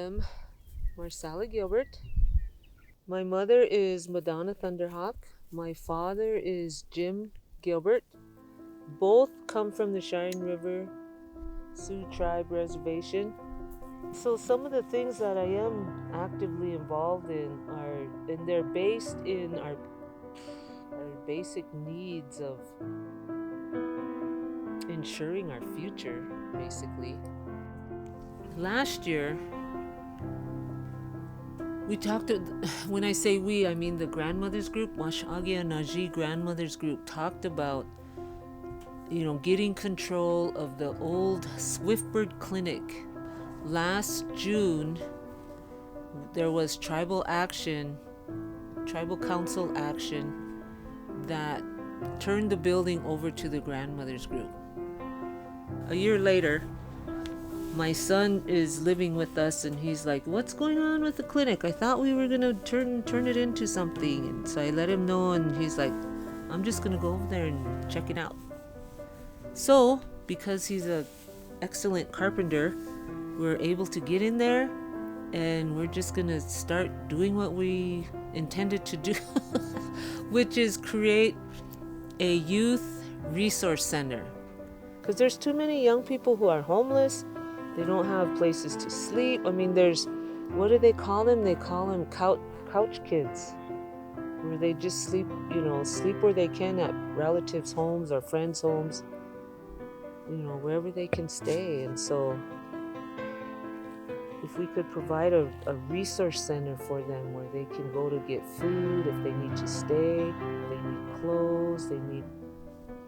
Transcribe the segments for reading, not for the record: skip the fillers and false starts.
am Marcella Gilbert. My mother is Madonna Thunderhawk. My father is Jim Gilbert. Both come from the Cheyenne River Sioux Tribe reservation. So some of the things that I am actively involved in and they're based in our basic needs of ensuring our future, basically. Last year, we talked, when I say we, I mean the grandmothers group, Washagya Naji grandmothers group, talked about, getting control of the old Swiftbird Clinic. Last June, there was tribal council action that turned the building over to the grandmothers group. A year later, my son is living with us and he's like, what's going on with the clinic? I thought we were gonna turn it into something. And so I let him know and he's like, I'm just gonna go over there and check it out. So because he's an excellent carpenter, we're able to get in there and we're just gonna start doing what we intended to do, which is create a youth resource center. Because there's too many young people who are homeless. They don't have places to sleep. I mean, what do they call them? They call them couch kids, where they just sleep where they can at relatives' homes or friends' homes, wherever they can stay. And so if we could provide a resource center for them where they can go to get food, if they need to stay, they need clothes, they need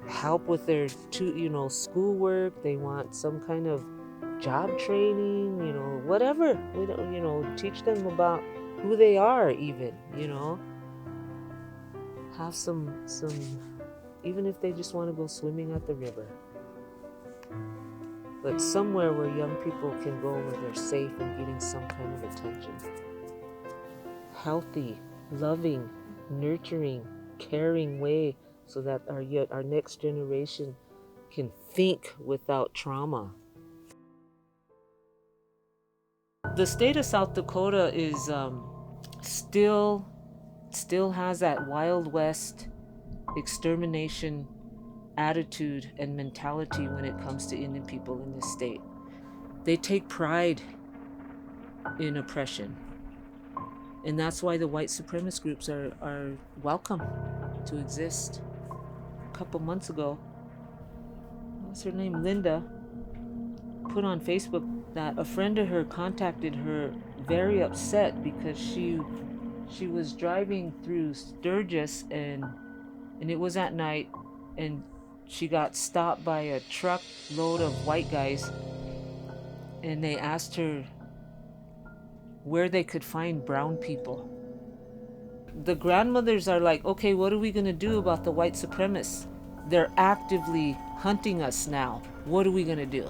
help with their schoolwork, they want some kind of job training, whatever. We don't, teach them about who they are, even, have some, even if they just want to go swimming at the river. But somewhere where young people can go where they're safe and getting some kind of attention. Healthy, loving, nurturing, caring way so that our next generation can think without trauma. The state of South Dakota is still has that Wild West extermination attitude and mentality when it comes to Indian people in this state. They take pride in oppression. And that's why the white supremacist groups are welcome to exist. A couple months ago, what's her name, Linda, put on Facebook that a friend of her contacted her very upset because she was driving through Sturgis and it was at night and she got stopped by a truck load of white guys and they asked her where they could find brown people. The grandmothers are like, okay, what are we gonna do about the white supremacists? They're actively hunting us now. What are we gonna do?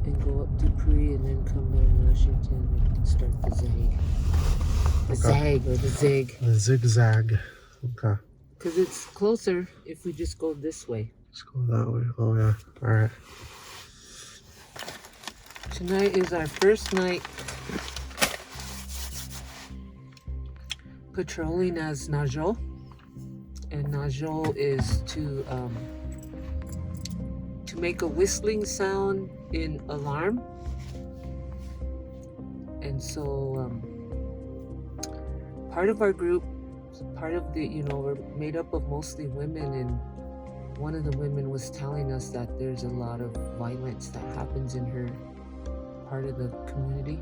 And go up Dupree and then come down Washington and start the zag. The zag or the zig. The zigzag. Okay. Because it's closer if we just go this way. Let's go that way. Oh yeah. Alright. Tonight is our first night patrolling as Najo. And Najo is to make a whistling sound in alarm. And so part of our group, we're made up of mostly women, and one of the women was telling us that there's a lot of violence that happens in her part of the community.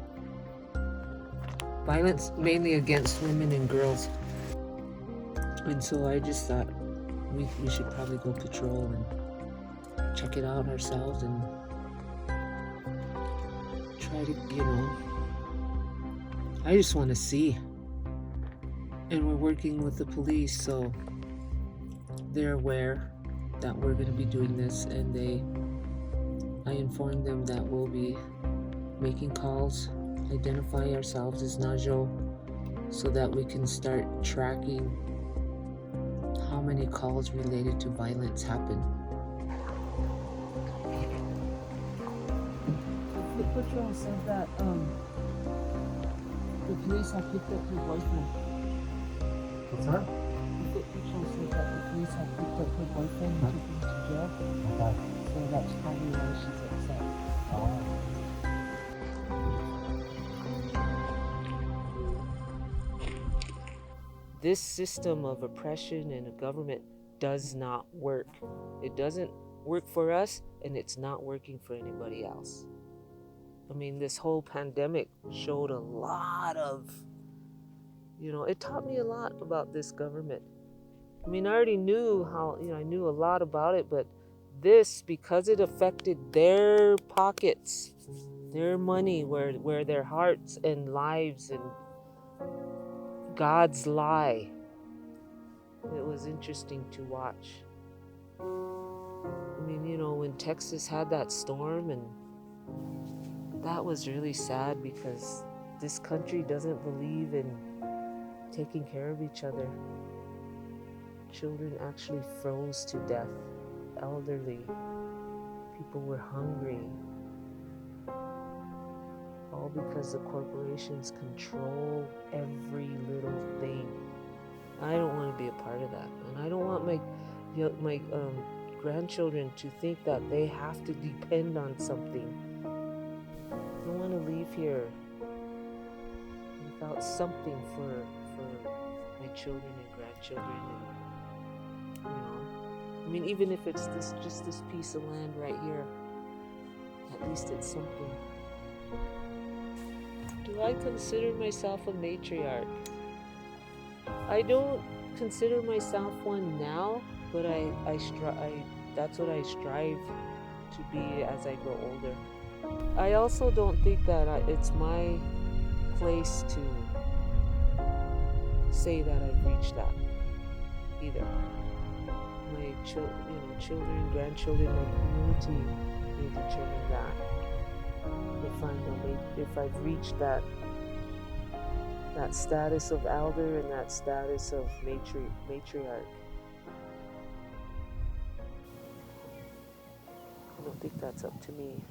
Violence mainly against women and girls. And so I just thought we should probably go patrol and check it out ourselves and try to, I just want to see. And we're working with the police, so they're aware that we're going to be doing this, and I informed them that we'll be making calls, identify ourselves as Najo, so that we can start tracking how many calls related to violence happen. Foot Patrol said that the police have picked up her boyfriend. What's that? The Foot Patrol said that the police have picked up her boyfriend and took him to jail. Okay. So that's probably why she's upset. This system of oppression and a government does not work. It doesn't work for us, and it's not working for anybody else. I mean, this whole pandemic showed a lot of, it taught me a lot about this government. I mean, I already knew how, I knew a lot about it, but this, because it affected their pockets, their money, where their hearts and lives and God's lie, it was interesting to watch. I mean, when Texas had that storm, and that was really sad because this country doesn't believe in taking care of each other. Children actually froze to death, elderly, people were hungry, all because the corporations control every little thing. I don't want to be a part of that, and I don't want my grandchildren to think that they have to depend on something. I don't want to leave here without something for my children and grandchildren, and I mean, even if it's just this piece of land right here, at least it's something. Do I consider myself a matriarch? I don't consider myself one now, but that's what I strive to be as I grow older. I also don't think that it's my place to say that I've reached that either. My children, grandchildren, my community will determine that. If I've reached that status of elder and that status of matriarch. I don't think that's up to me.